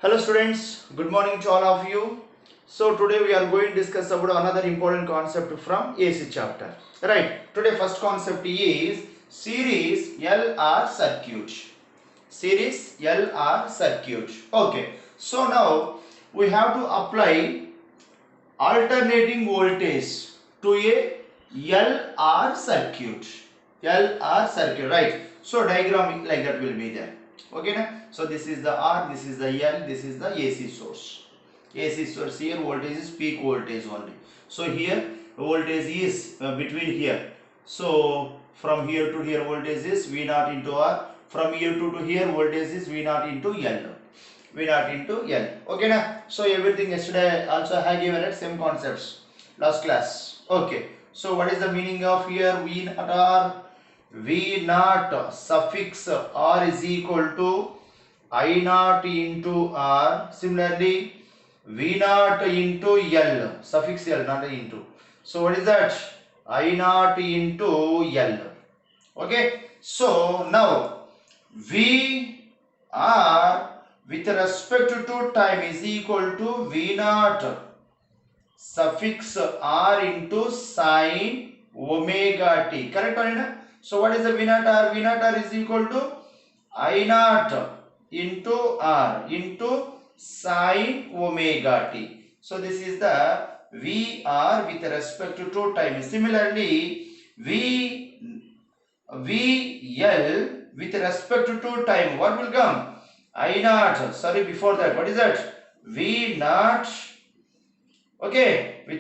Hello students, good morning to all of you. So today we are going to discuss about another important concept from AC chapter. Right, today first concept is series LR circuit. Series LR circuit. Okay, so now we have to apply alternating voltage to a LR circuit. LR circuit, right? So diagram like that will be there. Okay, na? So this is the R, this is the L, this is the AC source. AC source here voltage is peak voltage only. So here voltage is between here. So from here to here voltage is V naught into R. From here to here voltage is V naught into L. V naught into L. Okay na? So everything yesterday also I have given it same concepts last class. Okay. So what is the meaning of here V naught R? V naught suffix R is equal to I naught into R. Similarly V naught into L, suffix L, not into. So what is that? I naught into L. Okay. So now V R with respect to time is equal to V naught suffix R into sine omega t. Correct or not? So what is the V naught R? V naught R is equal to I naught into R into sine omega t. So this is the VR with respect to time. Similarly, VL with respect to time. What will come? I naught. Sorry, before that, what is that? V naught. Okay, V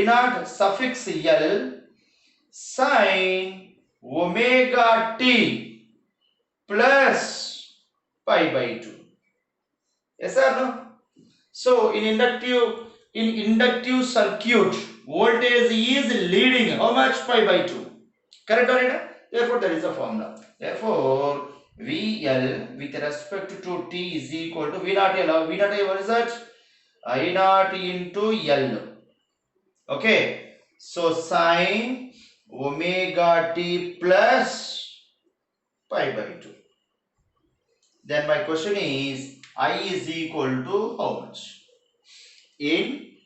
naught suffix L sine omega t plus pi by 2. Yes or no? So in inductive circuit, voltage is leading how much? Pi by 2. Correct or not? Therefore, that is the formula. Therefore, VL with respect to T is equal to V naught L. V naught L, what is that? I naught into L. Okay. So, sine omega T plus pi by 2. Then my question is, I is equal to how much? In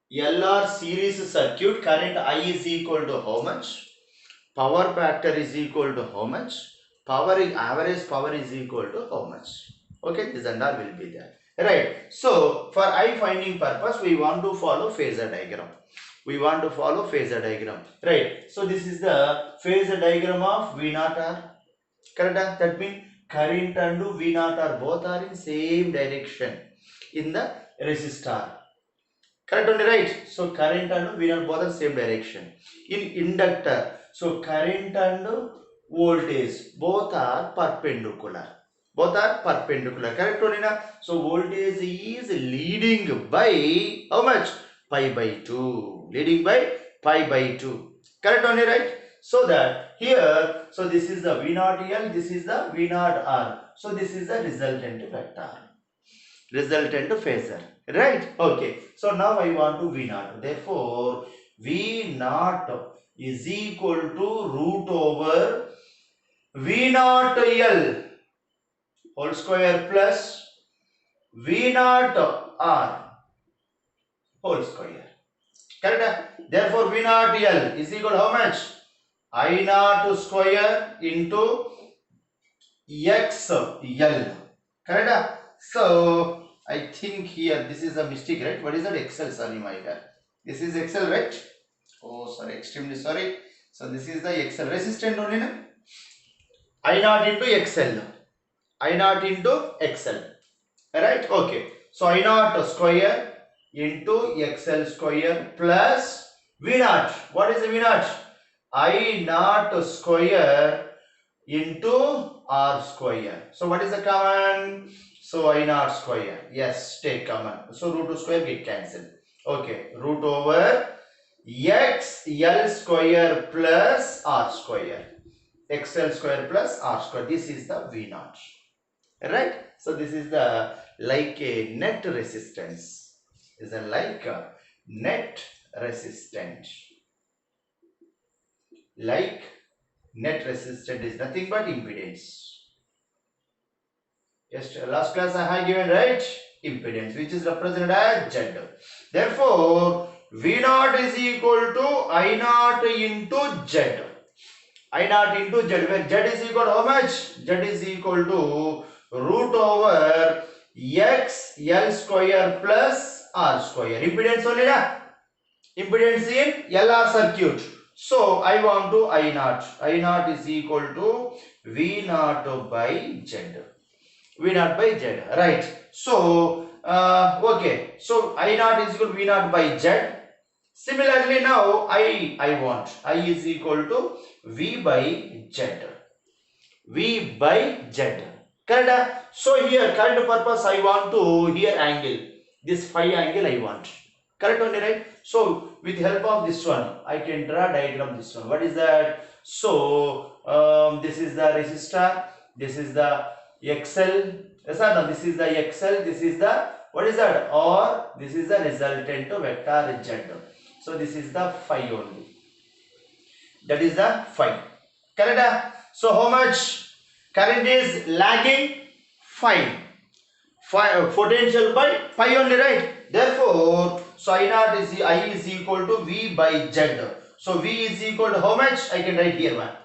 LR series circuit, current I is equal to how much? Power factor is equal to how much? Average power is equal to how much? Okay, this and all will be there. Right. So for I finding purpose, we want to follow phasor diagram. Right. So this is the phasor diagram of V naught R. Correct? That means current and V naught R both are in same direction in the resistor. Correct only, right? So current and V naught both are same direction. In inductor, so current and voltage both are perpendicular. Correct only na? So voltage is leading by how much? Pi by 2. Leading by pi by 2. Correct only, right? So that here, so this is the V naught L, this is the V naught R. So this is the resultant vector. Resultant phasor. Right? Okay. So now I want to V naught. Therefore, V naught is equal to root over V naught L whole square plus V naught R whole square. Correct? Therefore, V naught L is equal to how much? I naught square into X L. Correct? So, I think here this is a mistake, right? What is that? XL, sorry, my God. This is XL, right? Oh, sorry, extremely sorry. So, this is the XL resistant only, na? I naught into XL. I naught into XL. Right? Okay. So, I naught square into XL square plus V naught. What is the V naught? I naught square into R square. So, what is the common? So, I naught square. Yes, take common. So, root 2 square get cancelled. Okay. Root over X L square plus R square. XL square plus R square. This is the V naught. Right? So, this is the like a net resistance. Is a like a net resistance. Like net resistance is nothing but impedance. Yes, last class I have given, right? Impedance, which is represented as Z. Therefore, V naught is equal to I naught into Z. I naught into Z, where Z is equal to how much? Z is equal to root over X L square plus R square. Impedance only, na? Impedance in LR circuit. So I want to I naught. I naught is equal to V naught by Z. V naught by Z. Right. So okay. So I naught is equal to V naught by Z. Similarly now I want I is equal to V by Z. V by Z. Correct? So here current purpose I want to here angle. This phi angle I want. Correct only, right? So with help of this one I can draw diagram this one. What is that? So this is the resistor, this is the XL. Yes or no? This is the XL, this is the what is that? Or this is the resultant vector Z. So this is the phi only. That is the phi. Correct? So how much current is lagging? Phi. Potential by pi only, right? Therefore, so I naught is I is equal to V by Z. So V is equal to how much? I can write here one.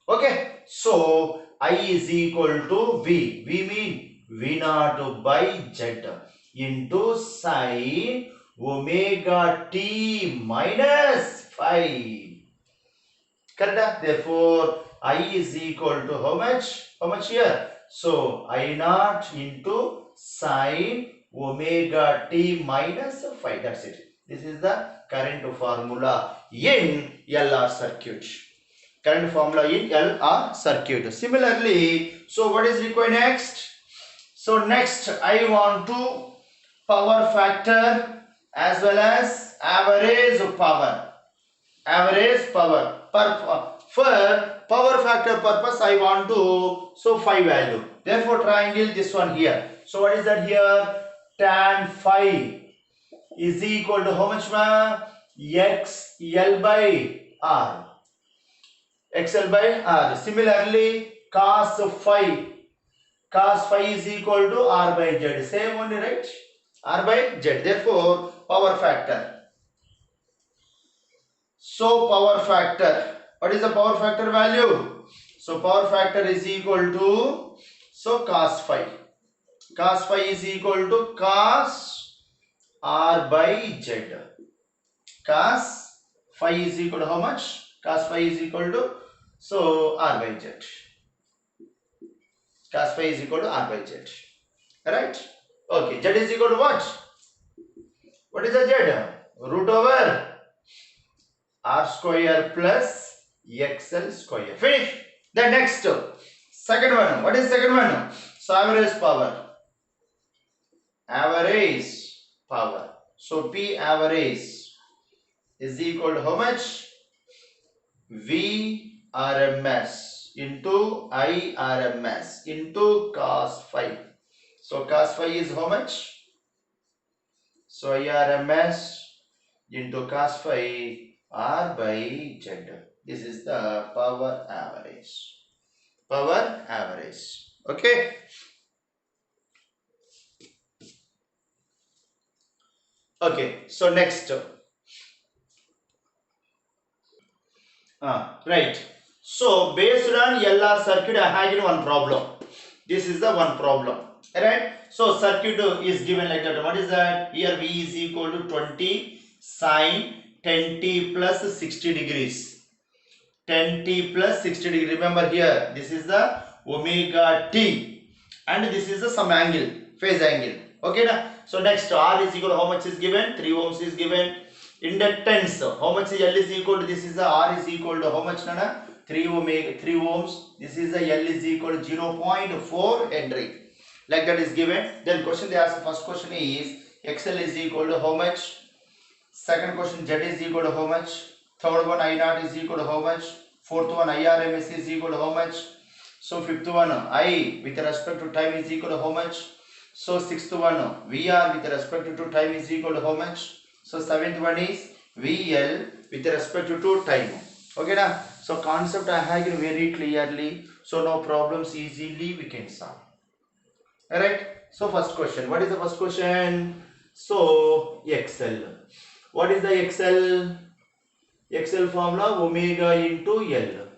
Okay. So I is equal to V. V mean V naught by Z into sine omega t minus phi. Correct? Therefore, I is equal to how much? How much here? So, I naught into sine omega t minus phi. That's it. This is the current formula in LR circuit. Current formula in LR circuit. Similarly, so what is required next? So, next I want to power factor as well as average power. Average power. For power factor purpose I want to so phi value. Therefore triangle this one here. So what is that here? Tan phi is equal to how much, ma? X L by R. XL by R. Similarly cos phi. Cos phi is equal to R by Z. Same only, right? R by Z. Therefore power factor. So power factor, what is the power factor value? So power factor is equal to, so cos phi. Cos phi is equal to cos R by Z. Cos phi is equal to how much? Cos phi is equal to, so R by Z. Cos phi is equal to R by Z. Right? Okay. Z is equal to what? What is the Z? Root over R square plus XL square. Finish. The next second one. What is second one? So average power. Average power. So P average is equal to how much? V RMS into I RMS into cos phi. So cos phi is how much? So I RMS into cos phi R by Z. This is the power average. Power average. Okay. Okay. So next. Right. So based on LR circuit, I have one problem. This is the one problem. Right. So circuit is given like that. What is that? Here V is equal to 20 sine 10t plus 60 degrees. 10t plus 60 degree. Remember here, this is the omega t and this is the some angle, phase angle. Okay, na? So next R is equal to how much is given? 3 ohms is given. Inductance, how much is L is equal to? This is the R is equal to how much, Nana? 3 ohms. This is the L is equal to 0.4 Henry. Like that is given. Then question they ask, first question is XL is equal to how much? Second question, Z is equal to how much? Third one, I naught is equal to how much? Fourth one, IRMS is equal to how much? So fifth one, I with respect to time is equal to how much? So sixth one, VR with respect to time is equal to how much? So seventh one is VL with respect to time. Okay, na? So concept I have very clearly. So no problems, easily we can solve. Alright. So first question. What is the first question? So XL. What is the XL? XL formula omega into L.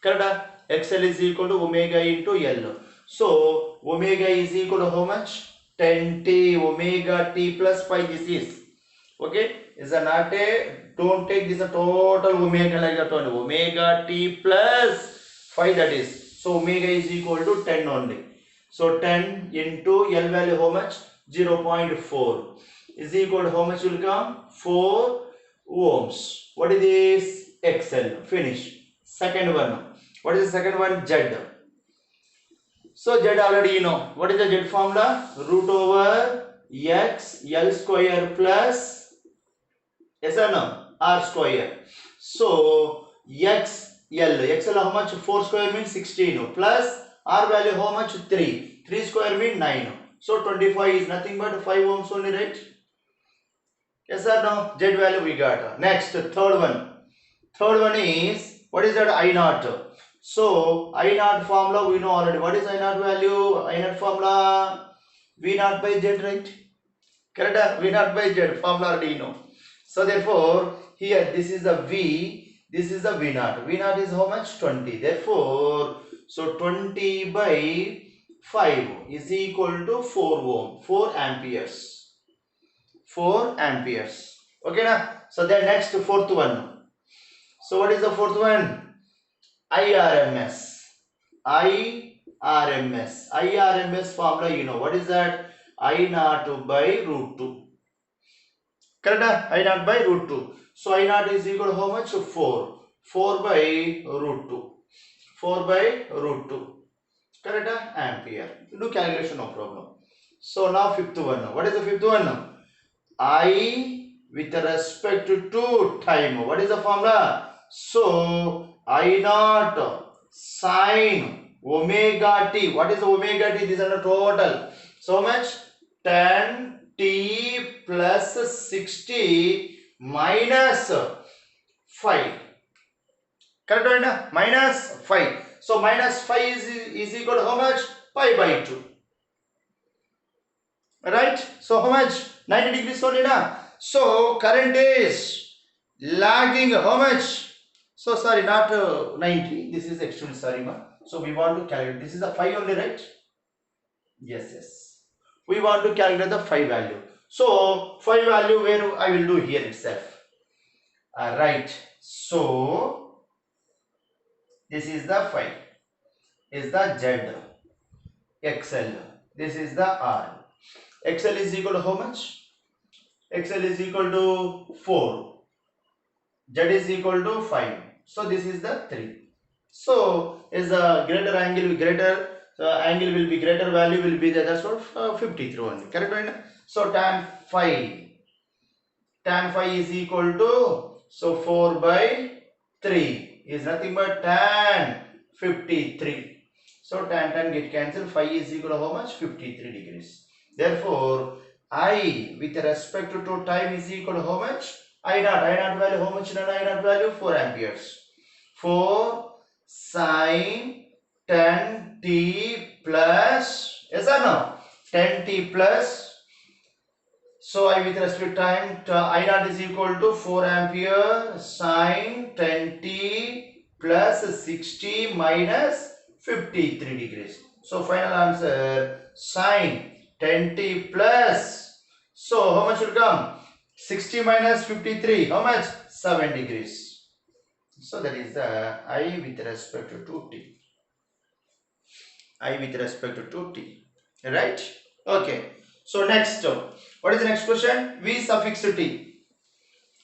Correct? XL is equal to omega into L. So omega is equal to how much? 10t omega t plus pi. This is okay. Is a not a, don't take this a total omega like that one. Omega t plus 5, that is. So omega is equal to 10 only. So 10 into L value how much? 0.4 is equal to how much will come? 4 ohms. What is this? XL. Finish. Second one. What is the second one? Z. So Z already you know. What is the Z formula? Root over x L square plus, yes or no? R square. So XL how much? 4 square means 16 plus R value how much? 3. 3 square means 9. So 25 is nothing but 5 ohms only, right? Yes or no? Z value we got. Next, third one. Third one is, what is that? I naught. So I naught formula we know already. What is I naught value? I naught formula V naught by Z, right? Correct? V naught by Z formula already you know. So therefore here this is the V, this is the V naught. V naught is how much? 20. Therefore, so 20 by 5 is equal to 4 ohm, 4 amperes. 4 amperes. Okay na? So then next fourth one. So what is the fourth one? IRMS. IRMS formula you know. What is that? I naught by root 2. Correct? I naught by root 2. So I naught is equal to how much? 4. 4 by root 2. 4 by root 2. Correct? Ampere. Do calculation, no problem. So now fifth one. What is the fifth one? I with respect to time. What is the formula? So I naught sine omega t. What is the omega t? This is the total. So much? 10 t plus 60 minus 5. Correct or not? Minus 5. So minus 5 is equal to how much? Pi by 2. Right? So how much? 90 degrees only na. So current is lagging how much? So sorry, not 90. This is extremely sorry ma. So we want to calculate. This is a 5 only, right? Yes. We want to calculate the 5 value. So 5 value where I will do here itself. Right. So this is the 5. Is the Z. XL. This is the R. XL is equal to how much? XL is equal to 4. Z is equal to 5. So this is the 3. So is the greater angle greater, angle will be greater, value will be there. That's what 53 only. Correct right? So tan phi is equal to, so 4 by 3 is nothing but tan 53. So tan get cancelled. Phi is equal to how much? 53 degrees. Therefore, I with respect to time is equal to how much? I naught value how much? I naught value 4 amperes. 4 sine 10t plus, yes or no? 10t plus. So I with respect to time, I naught is equal to 4 ampere sine 10t plus 60 minus 53 degrees. So final answer sine 10t plus, so how much will come? 60 minus 53, how much? 7 degrees. So that is the I with respect to t. I with respect to t. Right? Okay. So next, what is the next question? V suffix t.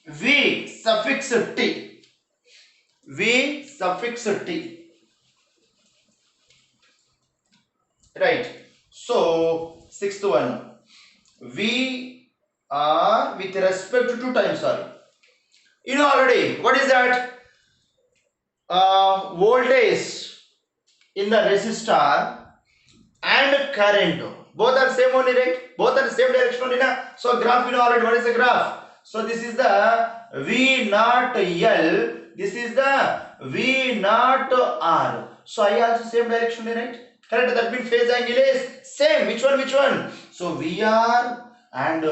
V suffix t. V suffix t. Right. So sixth one. V R with respect to time. Sorry. You know already. What is that? Voltage in the resistor and current. Both are same only, right? Both are the same direction only na. So graph you know already. What is the graph? So this is the V naught L. This is the V naught R. So I also same direction only, right? Correct? That means phase angle is same. Which one? Which one? So VR and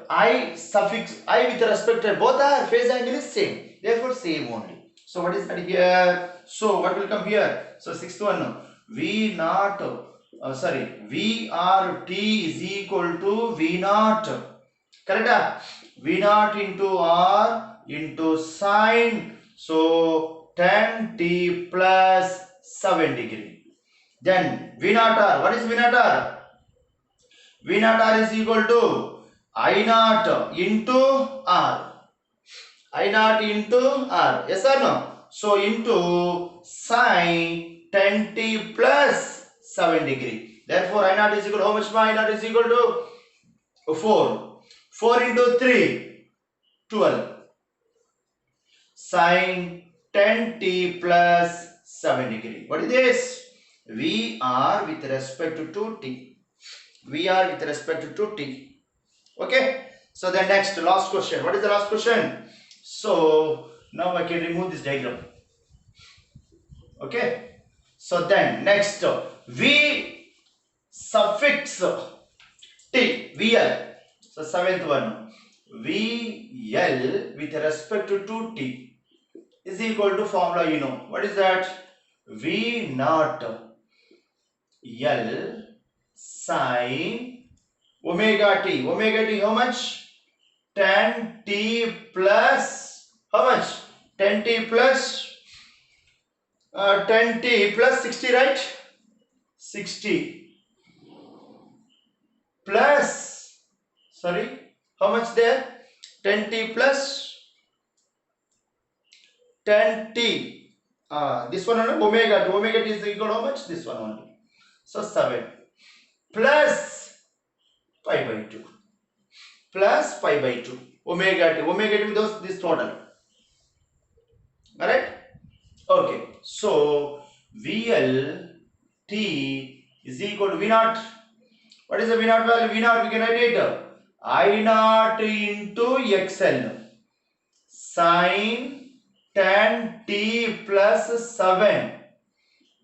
I suffix I with respect to both are phase angle is same. Therefore same only. So what is that here? So what will come here? So sixth one. V naught. VRT is equal to V naught. Correct? V naught into R into sine. So 10t plus 7 degree. Then V naught R. What is V naught R? V naught R is equal to I naught into R. I naught into R. Yes or no? So into sine 10t plus 7 degree. Therefore I naught is equal to how much? I naught is equal to 4. 4 into 3, 12. Sine 10t plus 7 degree. What is this? VR with respect to t. VR with respect to t. Okay. So then next, last question. What is the last question? So now I can remove this diagram. Okay. So then next, V suffix t, VL. So seventh one, VL with respect to t is equal to formula you know. What is that? V naught L sine omega t. Omega t how much? 10t plus how much? 10t plus 10t plus 60, right? 60 plus, sorry, how much there? 10t plus 10t. This one only, omega t. Omega t is equal to how much? This one only. So 7 plus pi by 2 plus pi by 2. Omega t. Omega t with this total. Alright? Okay. So VL t is equal to V naught. What is the V naught value? V naught we can write it I naught into XL sine 10t plus 7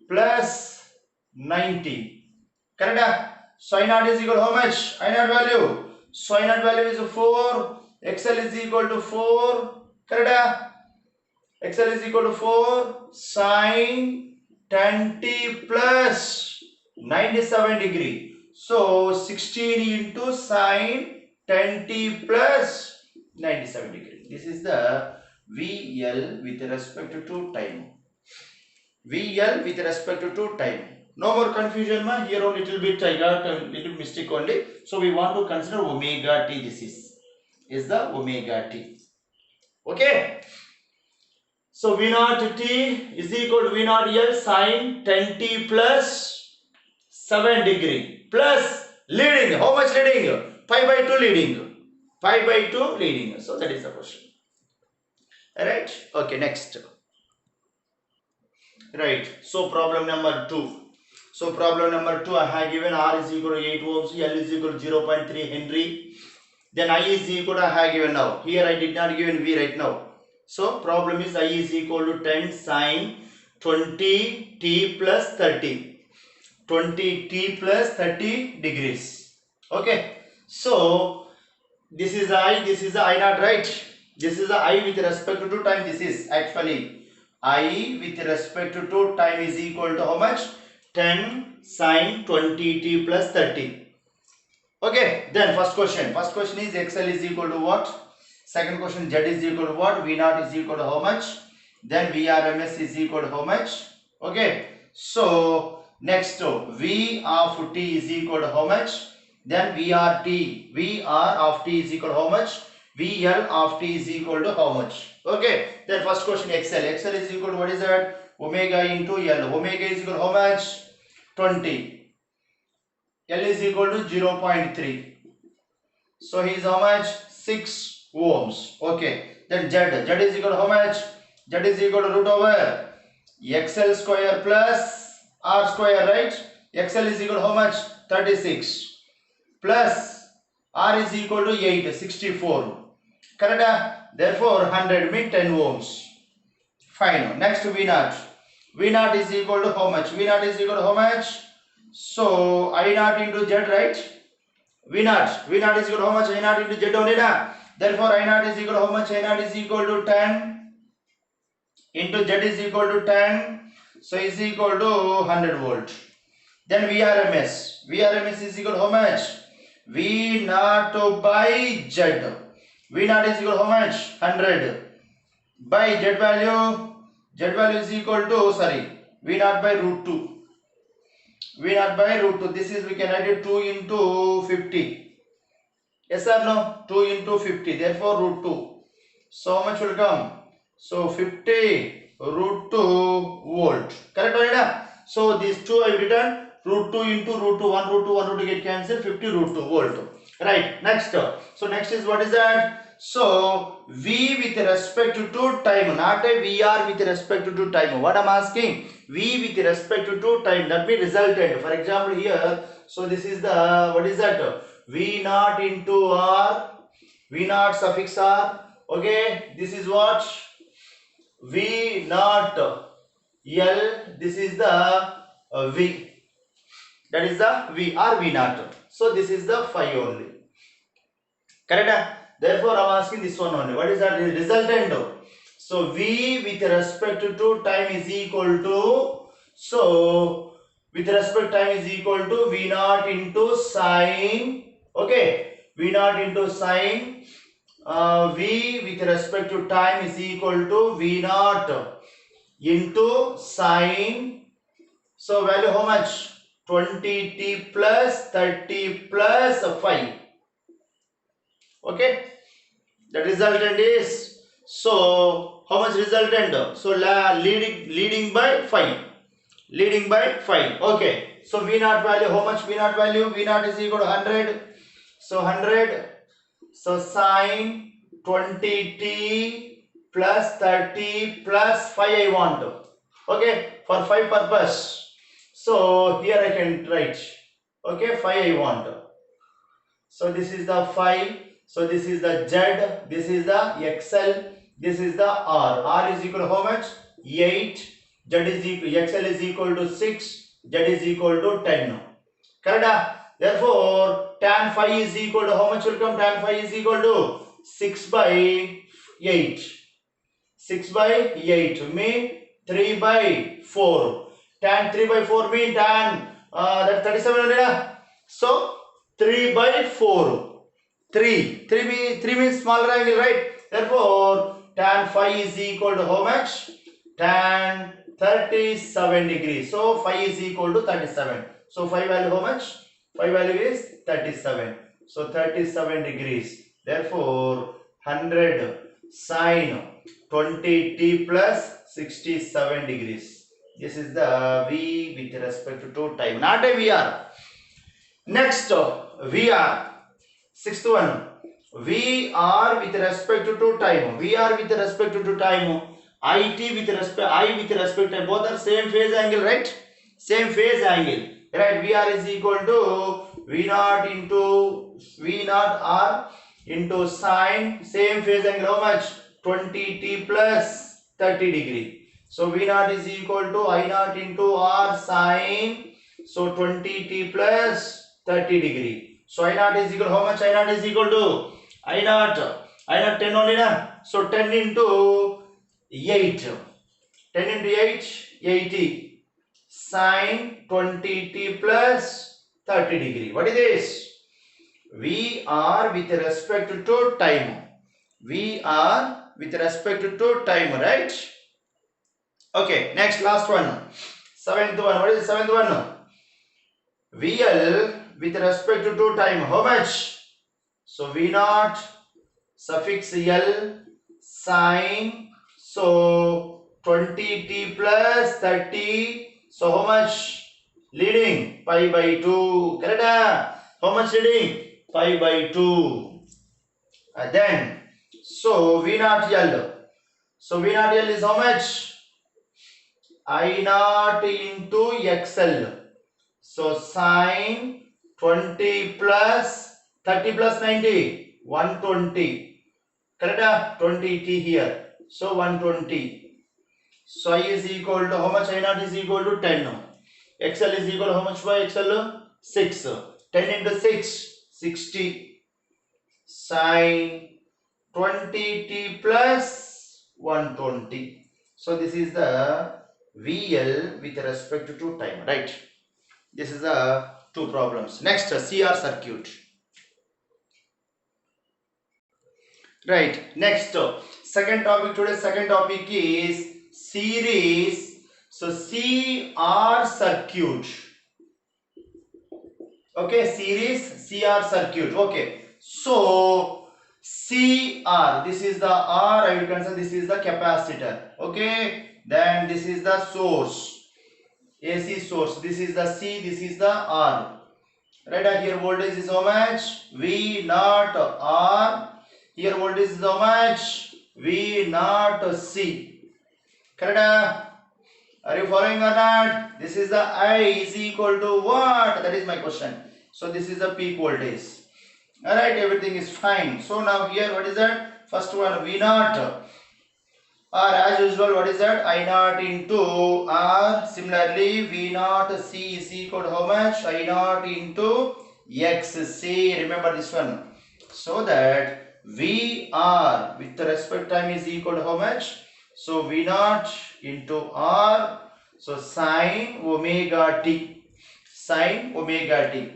plus 90. Correct? So I naught is equal to how much? I naught value. So I naught value is 4. XL is equal to 4. Correct? XL is equal to 4 sine 10t plus 97 degree. So 16 into sine 10t plus 97 degree. This is the VL with respect to time. VL with respect to time. No more confusion, ma. Here a little bit I got a little mistake only. So we want to consider omega t. This is the omega t. Okay. So V naught t is equal to V naught L sine 10t plus 7 degree plus leading. How much leading? Pi by 2 leading. Pi by 2 leading. So that is the question. Alright. Okay, next. Right. So problem number 2. So problem number 2 I have given R is equal to 8 ohms, L is equal to 0.3 Henry. Then I is equal to I have given now. Here I did not given V right now. So problem is I is equal to 10 sine 20 t plus 30. 20 t plus 30 degrees. Okay. So this is I naught, right? This is I with respect to time. This is actually I with respect to time is equal to how much? 10 sine 20 t plus 30. Okay. Then first question. First question is XL is equal to what? Second question, Z is equal to what? V naught is equal to how much? Then VRMS is equal to how much? Okay. So next, V of t is equal to how much? Then VRT, VR of t is equal to how much? VL of t is equal to how much? Okay. Then first question, XL. XL is equal to what is that? Omega into L. Omega is equal to how much? 20. L is equal to 0.3. So he is how much? 6 ohms. Okay. Then Z is equal to how much? Z is equal to root over XL square plus R square, right? XL is equal to how much? 36 plus R is equal to 8, 64. Correct? Therefore 100 means 10 ohms. Fine. Next V naught. V naught is equal to how much? V naught is equal to how much? So I naught into Z, right? V naught is equal to how much? I naught into Z only na. Therefore I naught is equal to how much? I naught is equal to 10 into Z is equal to 10. So is equal to 100 volt. Then VRMS is equal to how much? V naught by Z. V naught is equal to how much? 100 by Z value. Z value is equal to, V naught by root 2. V naught by root 2. This is, we can write it 2 into 50. Yes or no? 2 into 50. Therefore root 2. So how much will come? So 50 root 2 volt. Correct or not? So these two I have written root 2 into root 2. 1 root 2, 1 root 2 get cancelled. 50 root 2 volt. Right. Next. So next is, what is that? So V with respect to time, not a VR with respect to time. What I'm asking? V with respect to time. That means resultant. For example here. So this is the, what is that? V naught into R. V naught suffix R. Okay. This is what? V naught L. This is the V. That is the V or V naught. So this is the phi only. Correct? Therefore I am asking this one only. What is that? Resultant. So V with respect to time is equal to, so with respect to time is equal to V naught into sine. Okay. V naught into sine. V with respect to time is equal to V naught into sine. So value how much? 20t plus 30 plus 5. Okay. The resultant is, so how much resultant? So leading by 5. Leading by 5. Okay. So V naught value, how much V naught value? V naught is equal to 100. So 100. So sine 20t plus 30 plus 5 I want. Okay. For 5 purpose. So here I can write. Okay. 5 I want. So this is the 5. So this is the Z, this is the XL, this is the R. R is equal to how much? 8. Z is equal, XL is equal to 6. Z is equal to 10. Correct? Therefore, tan phi is equal to how much will come? Tan phi is equal to 6 by 8. 6 by 8 mean 3 by 4. Tan 3 by 4 mean tan that 37 only na? So 3 by 4. 3 means smaller angle, right? Therefore tan phi is equal to how much? Tan 37 degrees. So phi is equal to 37. So phi value how much? Phi value is 37. So 37 degrees. Therefore 100 sine 20t plus 67 degrees. This is the V with respect to time, not a VR. Next VR. Sixth one, VR with respect to time. VR with respect to time. IT with respect, I with respect to, both are same phase angle, right? Same phase angle, right? VR is equal to V naught into V naught R into sine, same phase angle, how much? 20t plus 30 degree. So V naught is equal to I naught into R sine, so 20t plus 30 degree. So I naught is equal to how much? I naught is equal to I naught 10 only na. So 10 into 8. 10 into 8, 80. Sine 20t plus 30 degree. What is this? We are with respect to time. We are with respect to time, right? Okay, next, last one. Seventh one. What is the seventh one? VL with respect to time, how much? So V naught suffix L sine, so 20t plus 30, so how much? Leading pi by 2. Correct? How much leading? Pi by 2. Then so V naught L, so V naught L is how much? I naught into XL. So sine 20 plus 30 plus 90, 120. Correct? 20t here. So 120. So I is equal to how much? I naught is equal to 10. XL is equal to how much by XL? 6. 10 into 6, 60 sine 20t plus 120. So this is the VL with respect to time, right? This is the two problems. Next, CR circuit. Right. Next, second topic today. Second topic is series. So CR circuit. Okay, series CR circuit. Okay. So CR. This is the R. I will consider this is the capacitor. Okay. Then this is the source. AC source. This is the C. This is the R. Right. Here voltage is how much? V naught R. Here voltage is how much? V naught C. Correct? Are you following or not? This is the I is equal to what? That is my question. So this is the peak voltage. Alright, everything is fine. So now here what is that? First one V naught. Or as usual, what is that? I naught into R. Similarly, V naught C is equal to how much? I naught into XC. Remember this one. So that VR with respect time is equal to how much? So V naught into R. So sine omega t. Sine omega t.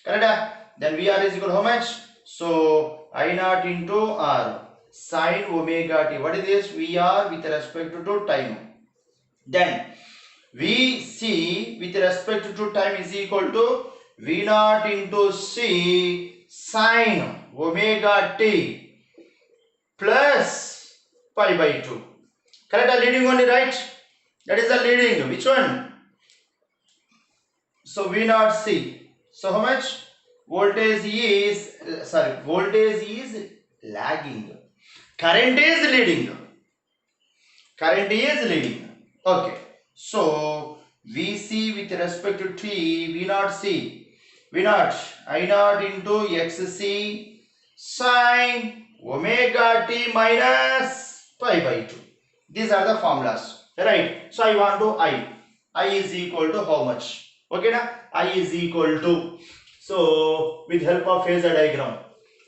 Correct? Then VR is equal to how much? So I naught into R. Sine omega t. What is this? VR with respect to time. Then VC with respect to time is equal to V naught into C sine omega t plus pi by 2. Correct? Leading only, right? That is the leading. Which one? So V naught C. So how much? Voltage is lagging. Current is leading. Current is leading. Okay. So VC with respect to T, V naught C. V naught I naught into XC sine omega t minus pi by 2. These are the formulas. Right. So I want to I. I is equal to how much? Okay na? I is equal to. So with help of phasor diagram.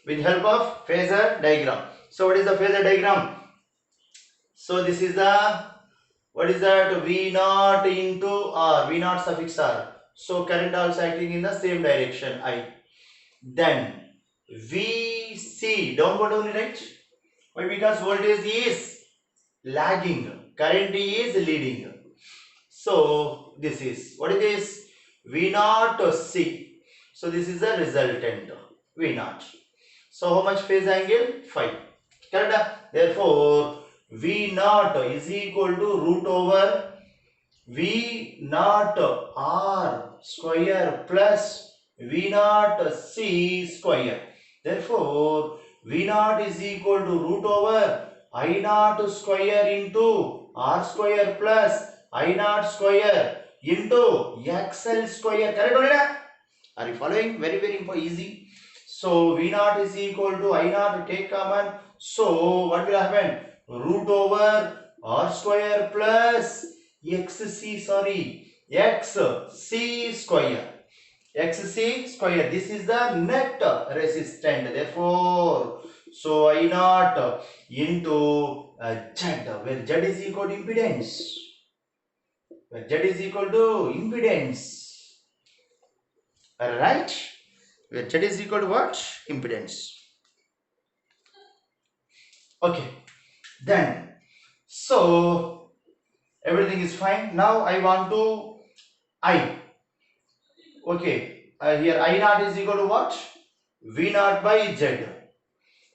With help of phasor diagram. So what is the phasor diagram? So this is the, what is that? V naught into R. V naught suffix R. So current also acting in the same direction I. Then VC downward only, right? Why? Because voltage is lagging. Current is leading. So this is, what is this? V naught C. So this is the resultant V naught. So how much phase angle? Phi. Correct? Therefore V naught is equal to root over V naught R square plus V naught C square. Therefore V naught is equal to root over I naught square into R square plus I naught square into XL square. Correct or not? Are you following? Very, very easy. So V naught is equal to I naught, take common. So what will happen? Root over R square plus XC square. XC square. This is the net resistance. Therefore, so I naught into Z, where Z is equal to impedance. Where Z is equal to impedance. Right? Where Z is equal to what? Impedance. Okay. Then, so everything is fine. Now I want to I. Okay. Here I naught is equal to what? V naught by Z.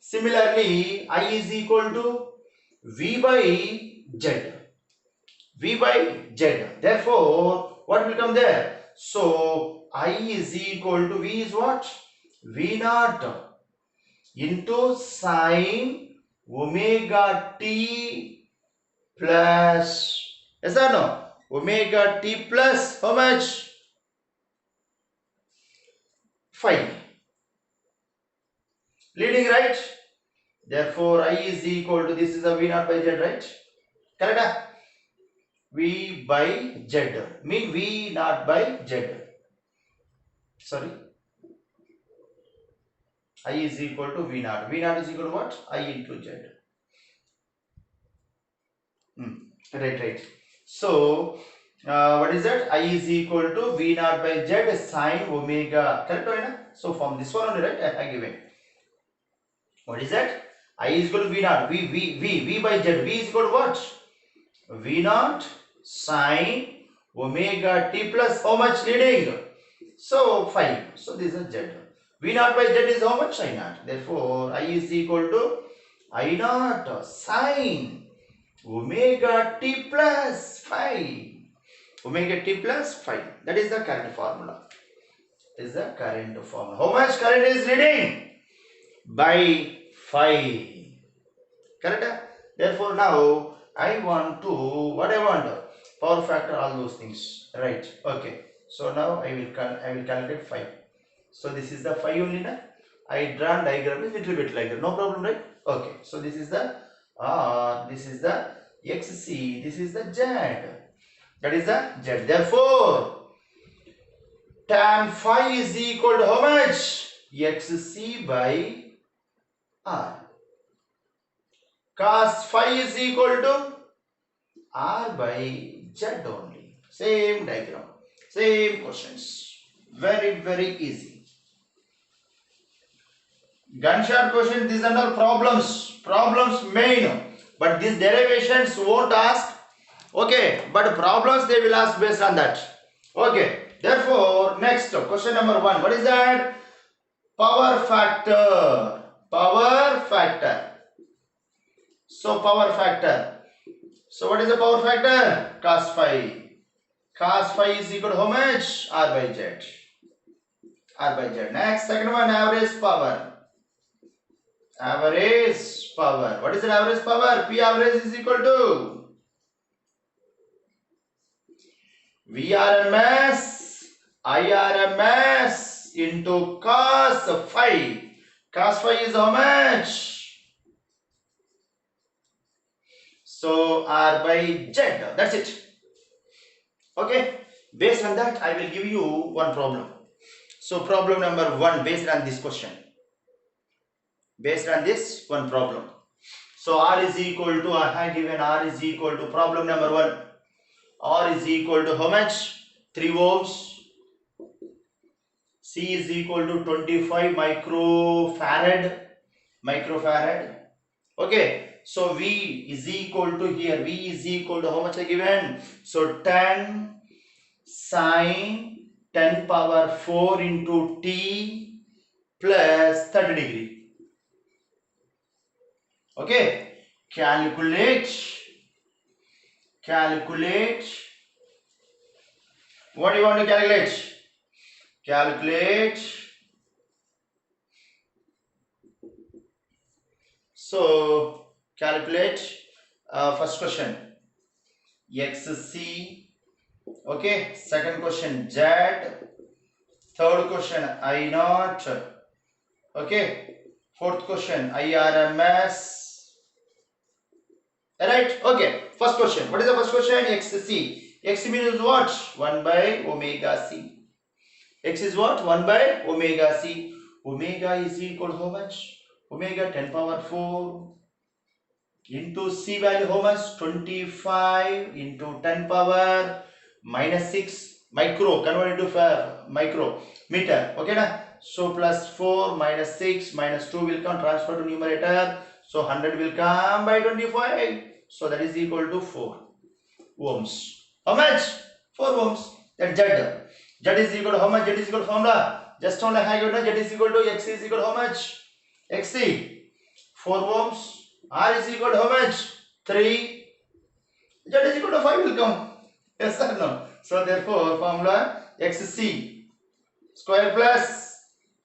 Similarly, I is equal to V by Z. V by Z. Therefore, what will come there? So I is equal to V is what? V naught into sine omega t plus, yes or no? Omega t plus how much? Phi. Leading, right? Therefore I is equal to, this is a V naught by Z, right? Correct? V by Z. Mean V naught by Z. Sorry. I is equal to V naught. V naught is equal to what? I into Z. Right. So, what is that? I is equal to V naught by Z sine omega. Correct or not? So, from this one only, right? I given. What is that? I is equal to V naught. V by Z. V is equal to what? V naught sine omega t plus how much leading? So 5. So this is Z. V naught by Z is how much? I naught. Therefore, I is equal to I naught sine omega t plus 5. Omega t plus 5. That is the current formula. Is the current formula. How much current is leading? By 5. Correct? Therefore, now I want to, what I want? Power factor, all those things. Right. Okay. So now I will calculate 5. So this is the 5 only na? I drawn diagram is little bit like that. No problem, right? Okay. So this is the R, this is the XC, this is the Z. That is the Z. Therefore, tan phi is equal to how much? XC by R. Cos phi is equal to R by Z only. Same diagram. Same questions. Very easy. Gunshot question, these are all problems. Problems main. But these derivations won't ask. Okay. But problems they will ask based on that. Okay. Therefore, next question number 1. What is that? Power factor. Power factor. So, power factor. So, what is the power factor? Cos phi. Cos phi is equal to how much? R by Z. R by Z. Next, second one, average power. Average power. What is the average power? P average is equal to VRMS IRMS into cos phi. Cos phi is how much? So R by Z. That's it. Okay. Based on that, I will give you one problem. So problem number 1 based on this question. Based on this one problem. So R is equal to, I have given R is equal to problem number 1. R is equal to how much? 3 ohms. C is equal to 25 microfarad. Okay. So V is equal to here. V is equal to how much I given? So 10 sine 10 power 4 into T plus 30 degree. Okay. Calculate. What do you want to calculate? Calculate. So calculate first question XC. Okay. Second question Z. Third question I naught. Okay. Fourth question IRMS. Right? Okay. First question. What is the first question? XC. X means what? 1 by omega C. X is what? 1 by omega C. Omega is equal to how much? Omega 10 power 4 into C value how much? 25 into 10 power minus 6 micro converted to micrometer. Okay na? So plus 4 minus 6 minus 2 will come transfer to numerator. So 100 will come by 25. So that is equal to 4 ohms. How much? 4 ohms. That Z. Z is equal to how much? Z is equal to formula. Just only I have given Z is equal to X is equal to how much? XC. 4 ohms. R is equal to how much? 3. Z is equal to 5 will come. Yes or no? So therefore formula XC square plus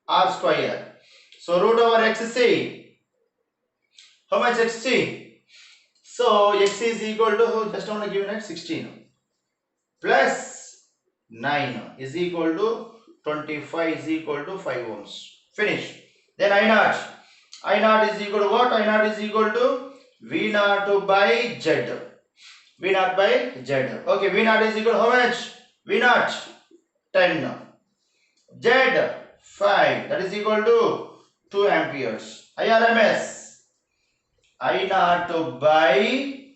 R square. So root over XC. How much XC? So X is equal to, just only given at 16 plus 9 is equal to 25 is equal to 5 ohms. Finish. Then I naught. I naught is equal to what? I naught is equal to V naught by Z. V naught by Z. Okay, V naught is equal to how much? V naught 10. Z 5. That is equal to 2 amperes. IRMS I naught by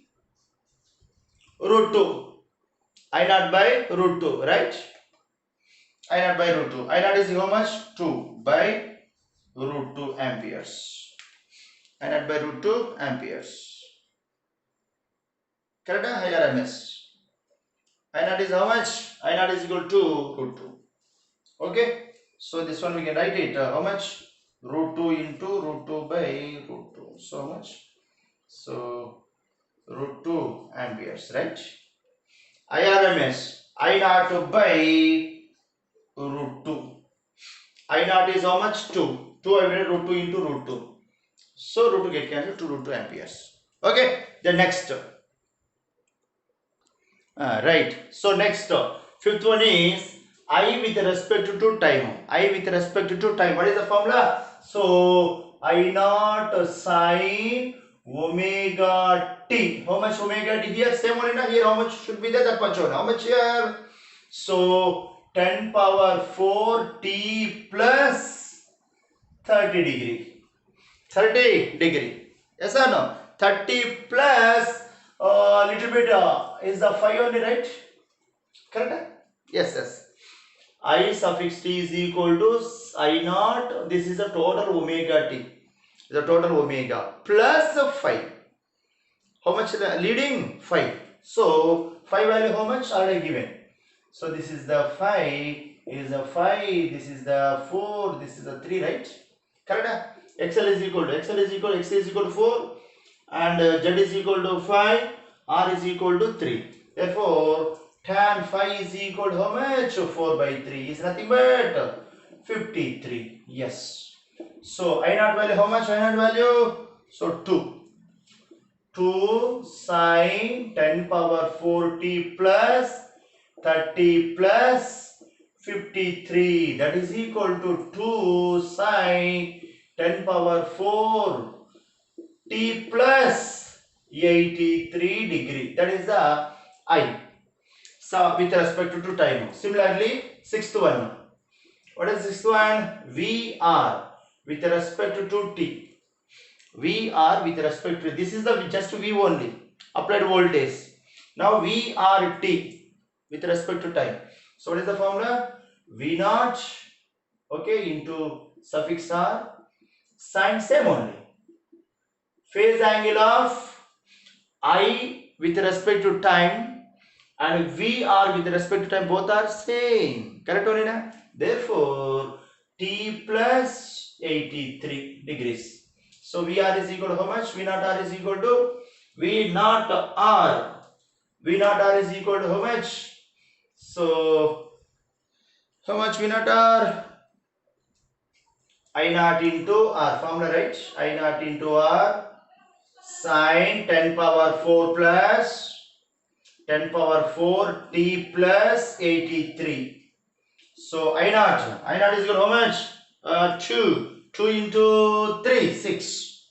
root 2. I naught by root 2, right? I naught by root 2. I naught is how much? 2 by root 2 amperes. I naught by root 2 amperes. Correct? IRMS. I naught is how much? I naught is equal to root 2. Okay. So this one we can write it. How much? Root 2 into root 2 by root 2. So how much? So root 2 amperes, right? IRMS I naught by root 2. I naught is how much? 2. 2 I will root 2 into root 2. So root 2 get cancelled to root 2 amperes. Okay. The next. Right. So next, fifth one is I with respect to time. I with respect to time. What is the formula? So I naught sine omega t. How much omega t here? Same only na here. How much should be there? That much only. How much here? So 10 power 4 t plus 30 degree. 30 degree. Yes or no? 30 plus little bit is the 5 only, right? Correct? Yes, yes. I suffix t is equal to I naught. This is the total omega t. The total omega plus 5. How much the leading? 5. So 5 value how much are I given? So this is the 5. Is the 5. This is the 4. This is the 3, right? Correct? XL is equal to X is equal to 4 and Z is equal to 5, R is equal to 3. Therefore, tan phi is equal to how much? 4 by 3 is nothing but 53. Yes. So I naught value how much? I naught value? So 2. 2 sine 10 power 4t plus 30 plus 53. That is equal to 2 sine 10 power 4 t plus 83 degree. That is the I. So with respect to time. Similarly, sixth one. What is sixth one? VR with respect to t. VR with respect to, this is the just V only. Applied voltage. Now VRT with respect to time. So what is the formula? V naught, okay, into suffix R, sine same only. Phase angle of I with respect to time and VR with respect to time, both are same. Correct only na? Therefore, T plus 83 degrees. So VR is equal to how much? V naught R is equal to V naught R. V naught R is equal to how much? So how much V naught R? I naught into R. Formula, right? I naught into R sine 10 power 4 plus 10 power 4 t plus 83. So I naught is equal to how much? 2 into 3, 6.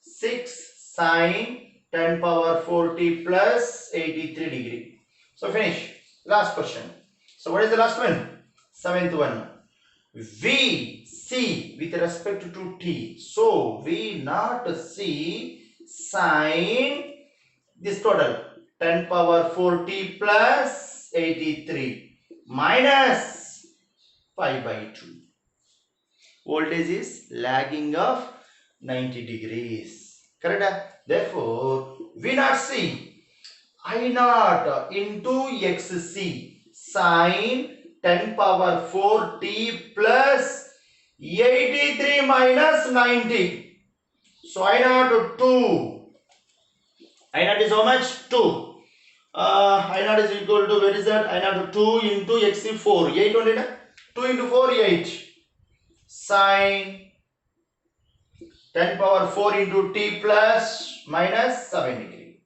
6 sine 10 power 4 t plus 83 degree. So finish. Last question. So what is the last one? Seventh one. V C with respect to t. So V naught C sine this total 10 power 4 t plus 83 minus pi by 2. Voltage is lagging of 90 degrees. Correct? Therefore, V naught C I naught into XC sine 10 power 4 t plus 83 minus 90. So I naught 2. I naught is how much? 2. I naught is equal to, where is that? I naught 2 into XC4. 8 only na? 2 into 4, 8. Sine 10 power 4 into t plus minus 7 degree.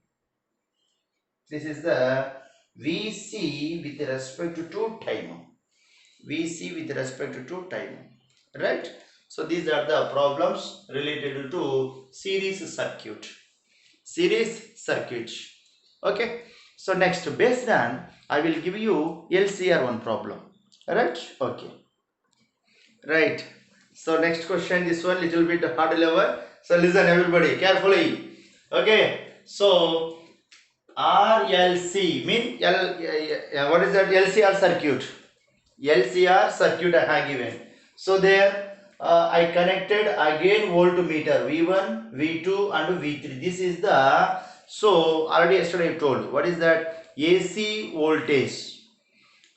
This is the VC with respect to time. VC with respect to time. Right? So these are the problems related to series circuit. Series circuit. Okay. So next, based on, I will give you LCR1 problem. Right? Okay. Right. So next question, this one little bit hard level. So listen everybody carefully. Okay. So RLC mean what is that? LCR circuit. LCR circuit I have given. So there I connected again voltmeter V1, V2 and V3. This is the, so already yesterday I told what is that? AC voltage.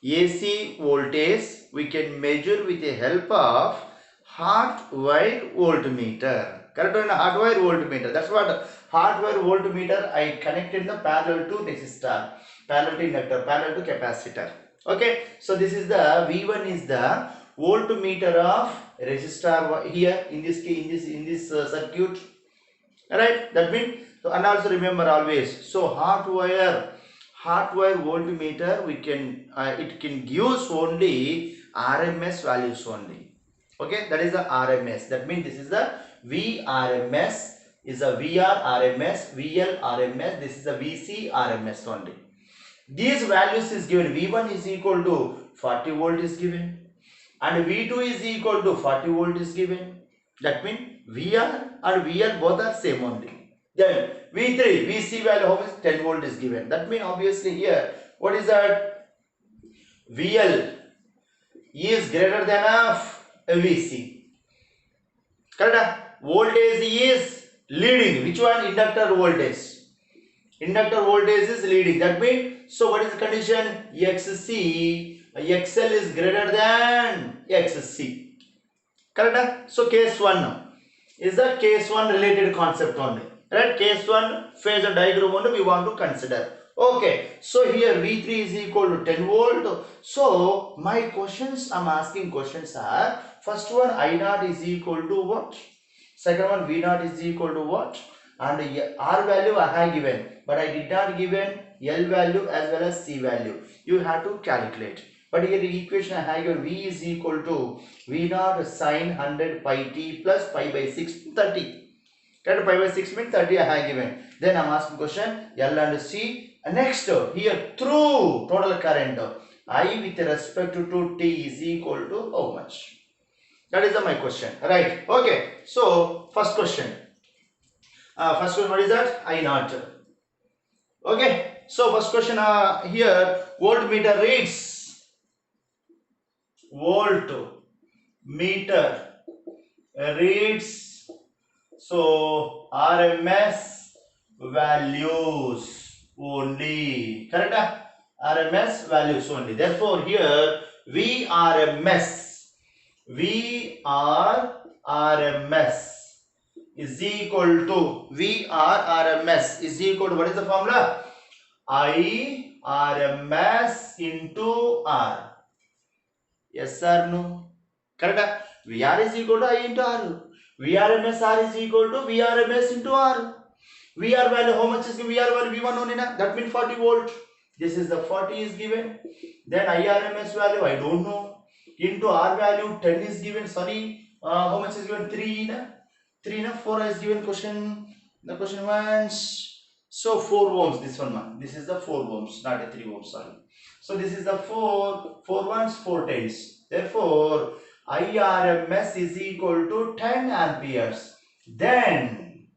AC voltage we can measure with the help of hot wire voltmeter. Correct? On a hot wire voltmeter. That's what hot wire voltmeter I connected the parallel to resistor, parallel to inductor, parallel to capacitor. Okay. So this is the V1 is the voltmeter of resistor here in this case, in this circuit. Right? That means, so, and also remember always. So hot wire voltmeter we can it can give only RMS values only. Okay, that is the RMS. That means this is the VRMS, is a VR RMS, VL RMS. This is a VC RMS only. These values is given. V1 is equal to 40 volt is given, and V2 is equal to 40 volt is given. That means VR and VL both are same only. Then V3, VC value how much? 10 volt is given. That means obviously here, what is that? VL is greater than of VC. Correct? Voltage is leading. Which one? Inductor voltage. Inductor voltage is leading. That means, so what is the condition? XC, XL is greater than XC. Correct? So case 1 is the case 1 related concept only. Right? Case 1 phasor diagram only we want to consider. Okay. So here V3 is equal to 10 volt. So my questions, I'm asking questions are, first one I0 is equal to what? Second one V0 is equal to what? And R value I have given, but I did not given L value as well as C value. You have to calculate. But here the equation I have given, V is equal to V0 sine 100 pi t plus pi by 6 30. That pi by 6 means 30 I have given. Then I am asking question L and C. Next here through total current I with respect to T is equal to how much? That is my question. Right. Okay. So first question. First one, what is that? I0. Okay. So first question here, voltmeter reads, voltmeter reads, so RMS values only. Correct? RMS values only. Therefore here VRMS is equal to VRMS is equal to, what is the formula? I RMS into R. Yes or no? Correct? VR is equal to I into R. VRMS R is equal to VRMS into R. VR value how much is given? VR value V1 only na? That means 40 volt. This is the 40 is given. Then IRMS value I don't know. Into R value 10 is given. Sorry, how much is given? 3 na? 3 na? 4 is given question. The question once. So 4 ohms this one man. This is the 4 ohms, not a 3 ohms. Sorry. So this is the 4 ones, 4 tens. Therefore IRMS is equal to 10 amperes. Then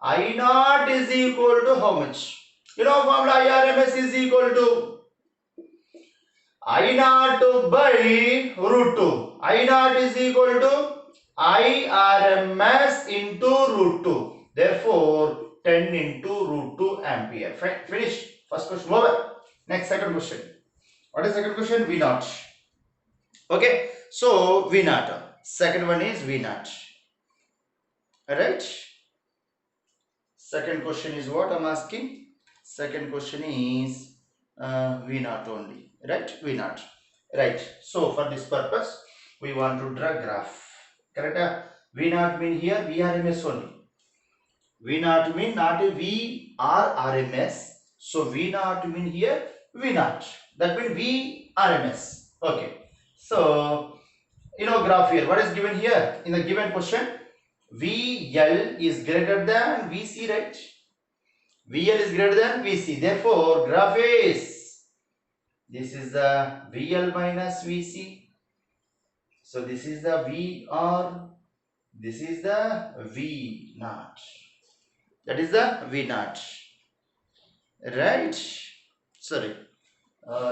I0 is equal to how much? You know formula IRMS is equal to I0 by root 2. I0 is equal to IRMS into root 2. Therefore 10 into root 2 ampere. Finish. First question over. Next second question. What is second question? V0. Okay. So V0. Second one is V0. Alright. Second question is what I'm asking? Second question is V0 only. Right? V0. Right. So for this purpose, we want to draw graph. Correct? V0 mean here VRMS only. V0 mean not a VRMS. So V0 mean here V0. That means VRMS. Okay. So you know graph here. What is given here in the given question? VL is greater than VC, right? VL is greater than VC. Therefore, graph is, this is the VL minus VC. So this is the VR. This is the V naught. That is the V naught. Right? Sorry.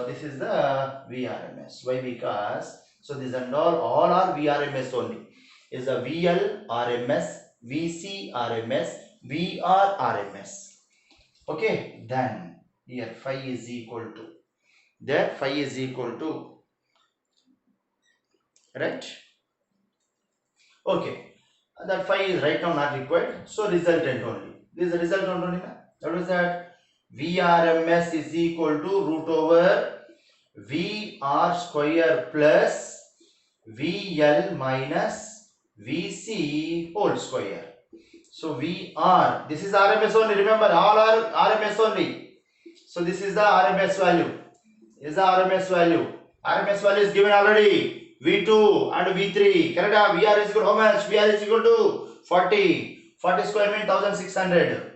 This is the VRMS. Why? Because so these are all are VRMS only. Is a VL RMS, VC RMS, VR RMS. Okay. Then here phi is equal to. There phi is equal to. Right. Okay. That phi is right now not required. So resultant only. This is the resultant only. That was that. VRMS is equal to root over VR square plus VL minus VC whole square. So VR, this is RMS only. Remember, all are RMS only. So this is the RMS value. Is the RMS value. RMS value is given already. V2 and V3. Correct? VR is equal to how much? VR is equal to 40. 40 square means 1600.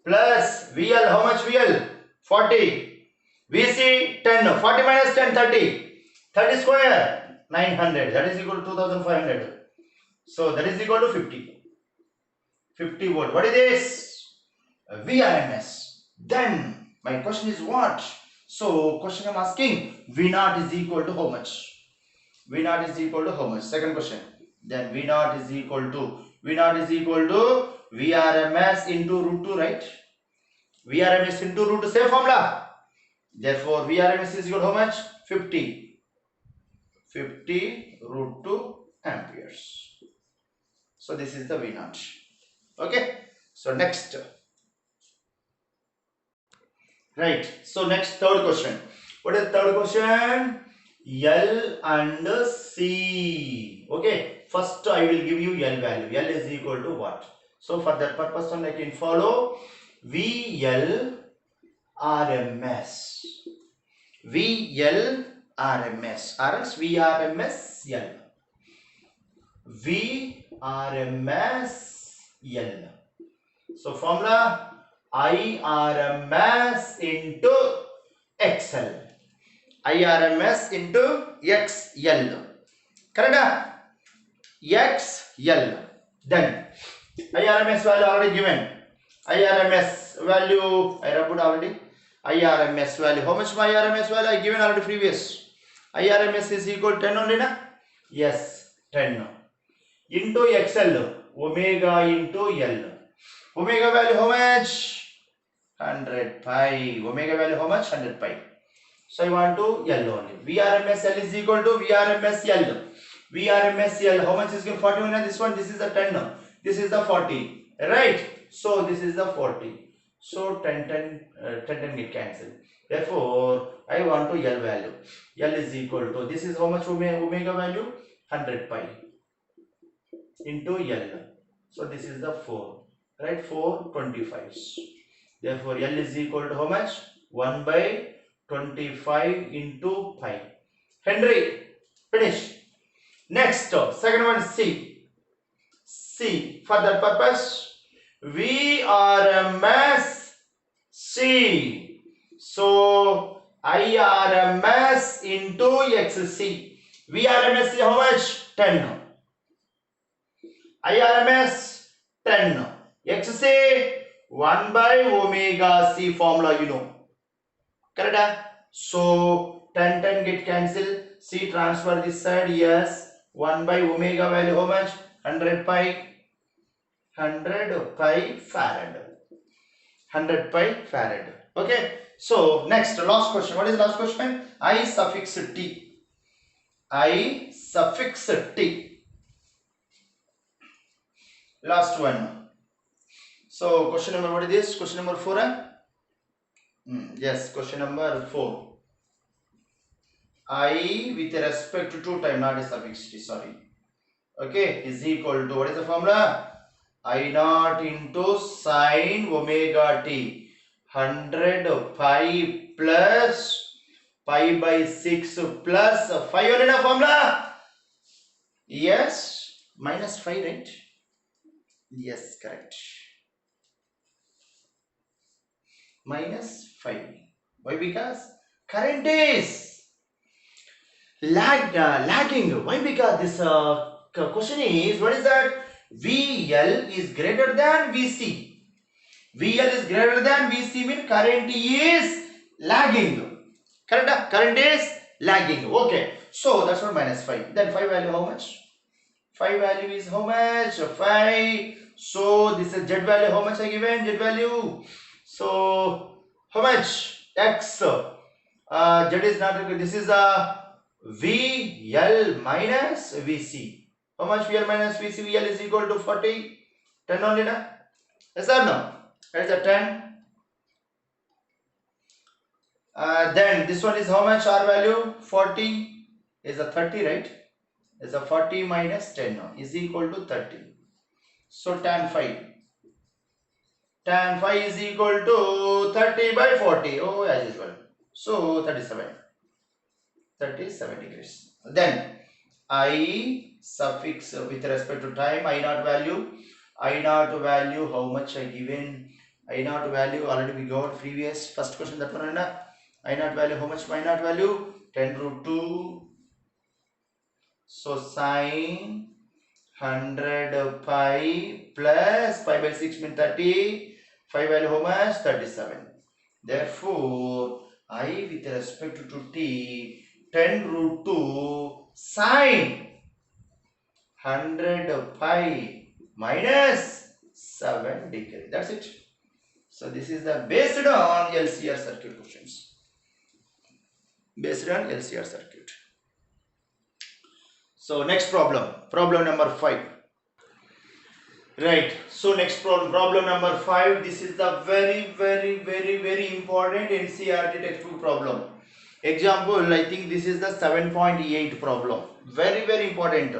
Plus VL, how much VL? 40. VC 10. 40 minus 10, 30. 30 square 900. That is equal to 2500. So that is equal to 50. 50 volt. What is this? VRMS. Then my question is what? So question I am asking, V naught is equal to how much? V naught is equal to how much? Second question. Then V naught is equal to VRMS into root 2, right? VRMS into root 2, same formula. Therefore, VRMS is equal to how much? 50. 50 root 2 amperes. So this is the V naught. Okay. So next. Right. So next, third question. What is the third question? L and C. Okay. First I will give you L value. L is equal to what? So for that purpose I can follow VL RMS. VL RMS. Or else VRMS L. VRMS L. So formula IRMS into XL. IRMS into XL. Correct? XL. Then IRMS value already given. IRMS value I rubbed already. IRMS value. How much my IRMS value I given already previous? IRMS is equal to 10 only na? Yes, 10. Into XL. Omega into L. Omega value how much? 100 pi. Omega value how much? 100 pi. So I want to L only. VRMS L is equal to VRMS L. VRMS L. How much is given? 40 only. This one. This is the 10. This is the 40. Right. So this is the 40. So 10 get cancelled. Therefore, I want to L value. L is equal to, this is how much omega value? 100 pi into L. So this is the 4. Right? 4 25s. Therefore, L is equal to how much? 1 by 25 into pi. Henry. Finish. Next, second one C. C. For that purpose, VRMS C. So IRMS into XC. VRMS is how much? 10. IRMS 10. XC 1 by omega C formula you know. Correct? So 10 get cancelled. C transfer this side. Yes. 1 by omega value how much? 100 pi. 100 pi farad. 100 pi farad. Okay. So next, last question. What is the last question? I suffix T. I suffix T. Last one. So question number, what is this? Question number 4. Yes, question number 4. I with respect to time, not a suffix T, sorry. Okay, is equal to, what is the formula? I naught into sine omega t. 100 pi plus pi by 6 plus 5 only na formula? Yes, minus 5, right? Yes, correct. minus 5. Why? Because current is lagging. Why? Because this question is, what is that? VL is greater than VC. VL is greater than VC means current is lagging. Correct? Current is lagging. Okay. So that's what minus 5. Then 5 value how much? 5 value is how much? 5. So this is Z value. How much I given? Z value. So how much? X. Z is not required. This is a VL minus VC. How much VL minus VC? VL is equal to 40. 10 only na? Yes or no? That is a 10. Then this one is how much? R value? 40 is a 30, right? Is a 40 minus 10 now is equal to 30. So tan 5. Tan 5 is equal to 30 by 40. Oh, as usual. So 37. 37 degrees. Then I suffix with respect to time, I naught value. I naught value, how much I given? I naught value already we got previous first question, that one. I naught value, how much I naught value? 10 root 2. So sine 100 pi plus pi by 6 means 30. 5 value how much? 37. Therefore, I with respect to t 10 root 2 sine 100 pi minus 7 degree. That's it. So this is the based on LCR circuit questions. Based on LCR circuit. So next problem number 5. Right. So next problem number 5. This is the very important NCERT textbook problem. Example, I think this is the 7.8 problem. Very important.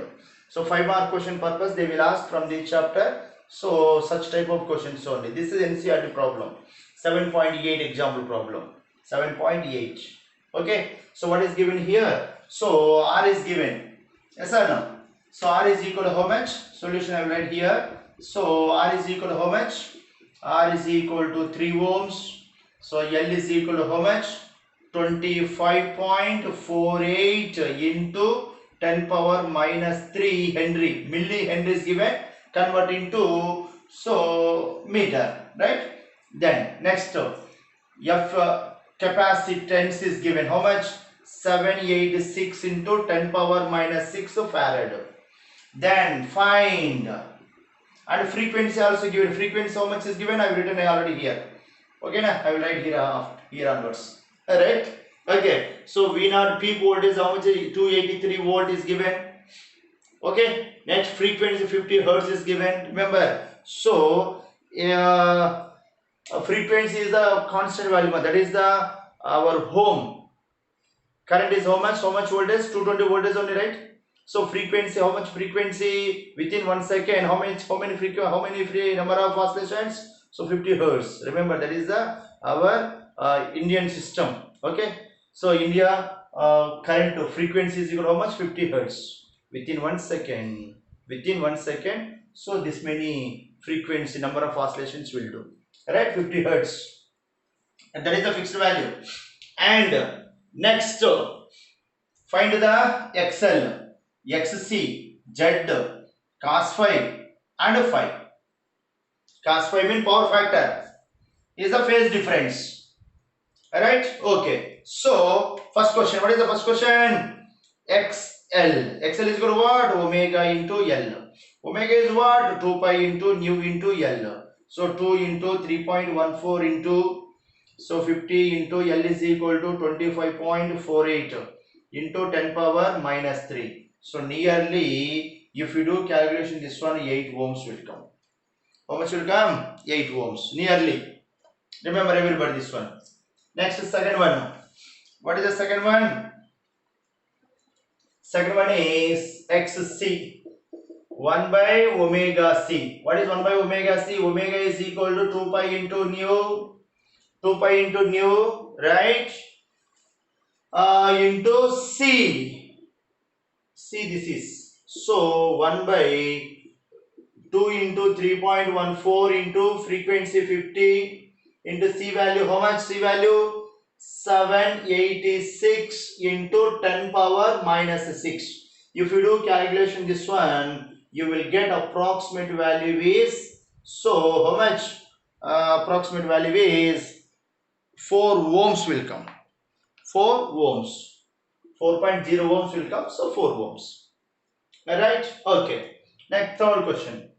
So 5 mark question purpose they will ask from this chapter. So such type of questions only. This is NCERT problem. 7.8 example problem. 7.8. Okay. So what is given here? So R is given. Yes or no? So R is equal to how much? Solution I will write here. So R is equal to how much? R is equal to 3 ohms. So L is equal to how much? 25.48 into 10 power minus 3 Henry. Milli Henry is given. Convert into so meter, right? Then next F capacitance is given. How much? 786 into 10 power minus 6 farad. Then find, and frequency also given. Frequency how much is given? I have written already here. Okay, na? I will write here onwards. Alright. Okay. So V naught peak voltage how much? 283 volt is given. Okay. Next frequency 50 hertz is given. Remember. So frequency is the constant value. That is the our home. Current is how much? How much voltage? 220 voltage only, right? So frequency, how much frequency within 1 second? How many free number of oscillations? So 50 hertz. Remember that is the our Indian system. Okay. So India current frequency is equal to how much? 50 hertz within 1 second. Within 1 second. So this many frequency number of oscillations will do. Right? 50 hertz. And that is the fixed value. And next, find the XL, XC, Z, cos phi and phi. Cos phi means power factor is the phase difference. Alright? Okay. So, first question. What is the first question? XL. XL is equal to what? Omega into L. Omega is what? 2 pi into nu into L. So, 2 into 3.14 into, so 50 into L is equal to 25.48 into 10 power minus 3. So nearly, if you do calculation, this one 8 ohms will come. How much will come? 8 ohms. Nearly. Remember everybody this one. Next is second one. What is the second one? Second one is XC. 1 by omega C. What is 1 by omega C? Omega is equal to 2 pi into nu. 2 pi into nu, right? Into C. C this is. So 1 by 2 into 3.14 into frequency 50 into C value. How much C value? 786 into 10 power minus 6. If you do calculation this one, you will get approximate value is, so how much? Approximate value is 4 ohms will come. 4 ohms. 4.0 ohms will come, so 4 ohms. Alright? Okay. Next, third question.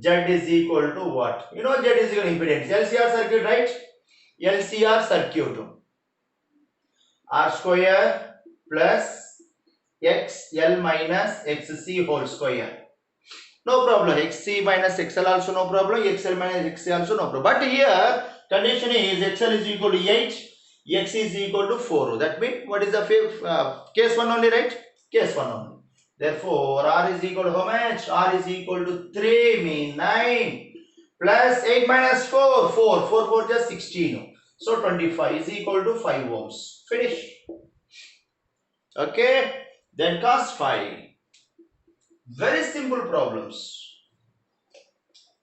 Z is equal to what? You know Z is equal to impedance. LCR circuit, right? LCR circuit. R square plus XL minus XC whole square. No problem. XC minus XL also no problem. XL minus XC also no problem. But here condition is XL is equal to 8. X is equal to 4. That means what is the case 1 only, right? Case 1 only. Therefore, R is equal to how much? R is equal to 3 mean 9 plus 8 minus 4. 4 just 16. So 25 is equal to 5 ohms. Finish. Okay. Then cos phi. Very simple problems.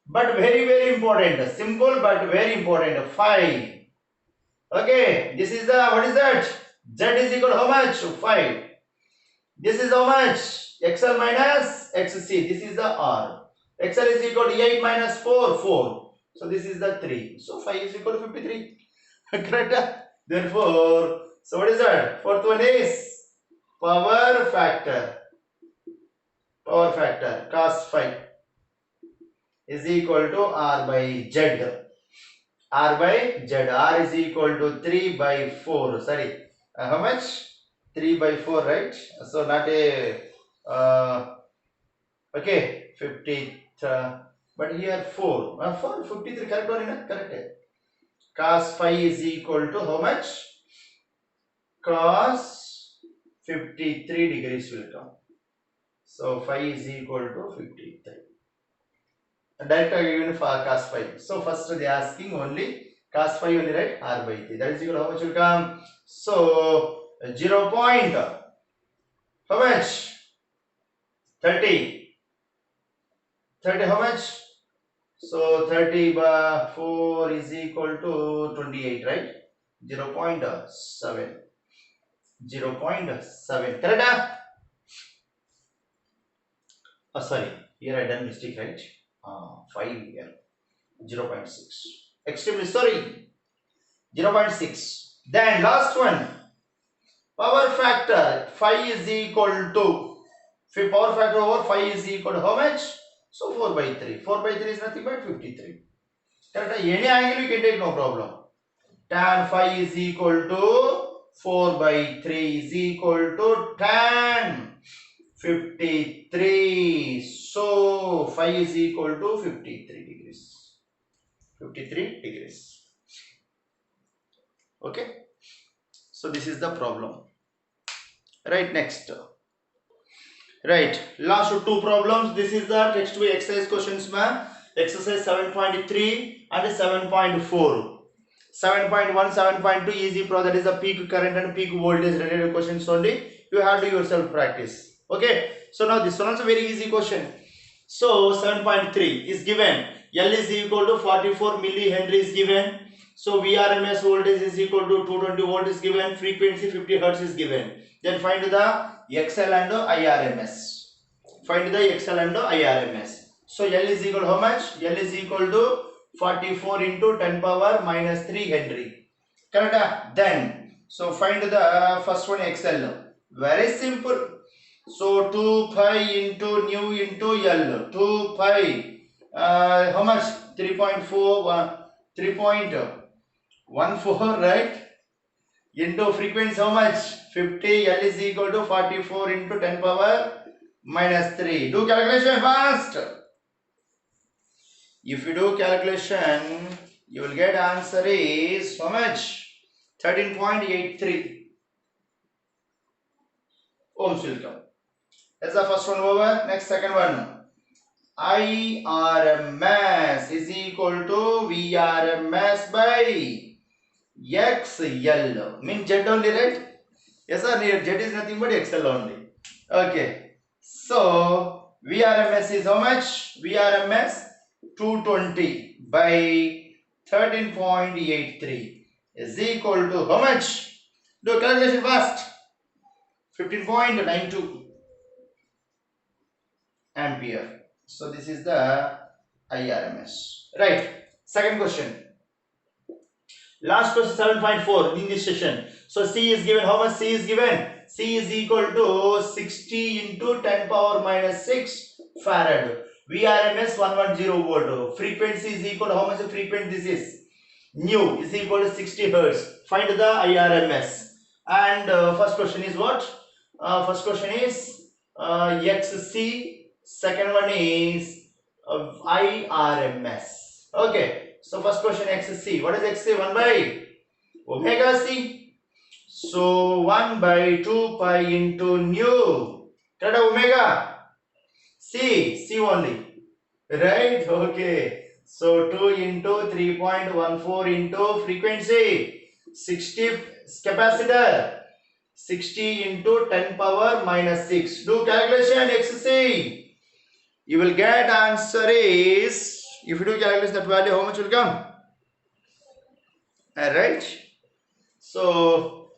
But very important. Simple but very important. Phi. Okay. This is the, what is that? Z is equal to how much? 5. This is how much? XL minus XC. This is the R. XL is equal to 8 minus 4. So this is the 3. So phi is equal to 53. Correct? Therefore, so what is that? Fourth one is power factor. Power factor cos phi is equal to R by Z. R by Z. R is equal to 3 by 4. Sorry. How much? 3 by 4, right? So not a okay, 50 but here 4. 53 correct or not? Correct. Cos phi is equal to how much? Cos 53 degrees will come. So phi is equal to 53. Direct given for cos phi. So first they are asking only cos phi only, right? R by 3. That is equal to how much will come? So 0 point how much? 30 how much? So 30 by 4 is equal to 28, right? 0.7 correct? Oh, sorry, here I done mistake, right? 5 here, 0.6, extremely sorry, 0.6. Then last one, power factor phi is equal to, power factor over phi is equal to how much? So 4 by 3. 4 by 3 is nothing but 53. Correct? Any angle you can take, no problem. Tan phi is equal to 4 by 3 is equal to tan 53. So phi is equal to 53 degrees. 53 degrees. Okay. So this is the problem. Right, next. Right, last two problems. This is the text book exercise questions, ma'am. Exercise 7.3 and 7.4. 7.1, 7.2 easy pro, that is the peak current and peak voltage related questions only. You have to yourself practice. Okay. So now this one also very easy question. So 7.3 is given. L is equal to 44 millihenry is given. So VRMS voltage is equal to 220 volt is given. Frequency 50 hertz is given. Then find the XL and IRMS. Find the XL and IRMS. So L is equal to how much? L is equal to 44 into 10 power minus 3 Henry. Correct? Then, so find the first one XL. Very simple. So 2 pi into nu into L. 2 pi, how much? 3.14, right? Into frequency how much? 50. L is equal to 44 into 10 power minus 3. Do calculation fast. If you do calculation, you will get answer is how much? 13.83 ohms will come. That's the first one over. Next, second one. IRMS is equal to VRMS by XL. Means Z only, right? Yes sir, Z is nothing but XL only. Okay. So VRMS is how much? VRMS 220 by 13.83 is equal to how much? Do calculation fast. 15.92 ampere. So this is the IRMS. Right. Second question. Last question 7.4 in this session. So C is given. How much C is given? C is equal to 60 into 10 power minus 6 farad. VRMS 110 volt. Frequency is equal to how much frequency this is? Nu is equal to 60 hertz. Find the IRMS. And first question is what? First question is XC. Second one is IRMS. Okay. So first question XC. What is XC? 1 by omega C. So 1 by 2 pi into nu. Correct omega? C only. Right? Okay. So 2 into 3.14 into frequency. 60 capacitor. 60 into 10 power minus 6. Do calculation XC. You will get answer is, if you do calculation that value, how much will come? Alright. So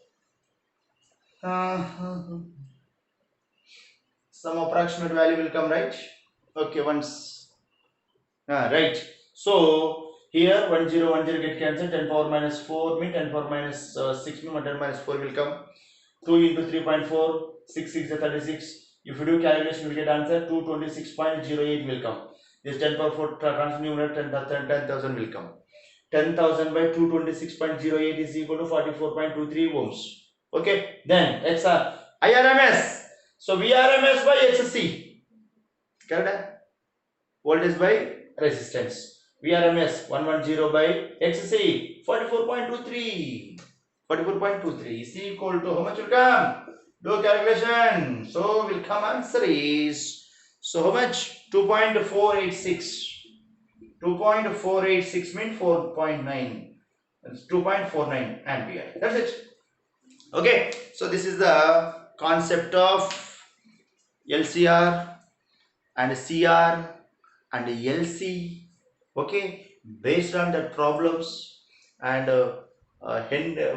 some approximate value will come, right? Okay, once. Right. So here 1010 get cancelled. 10 power minus 4 mean 10 power minus 6 mean 10 minus 4 will come. 2 into 3.4, 6 is 36. If you do calculation, you will get answer 226.08 will come. This 10 power 4 transfer numerator 10,000 will come. 10,000 by 226.08 is equal to 44.23 ohms. Okay, then XR IRMS. So VRMS by XC. Correct? Voltage by resistance. VRMS 110 by XC 44.23. 44.23 is equal to how much will come? Do calculation. So will come answer is, so how much? 2.486. 2.486 means 4.9. That's 2.49 ampere. That's it. Okay. So this is the concept of LCR and CR and LC. Okay. Based on the problems and LR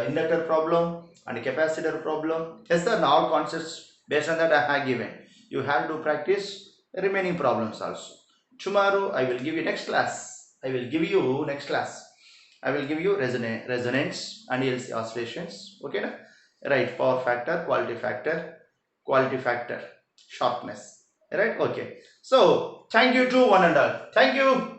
inductor problem and capacitor problem. Yes sir, now concepts based on that I have given. You have to practice remaining problems also. Tomorrow I will give you next class. I will give you resonance and LC oscillations. Okay na? Right, power factor, quality factor, sharpness. Right? Okay. So thank you to one and all. Thank you.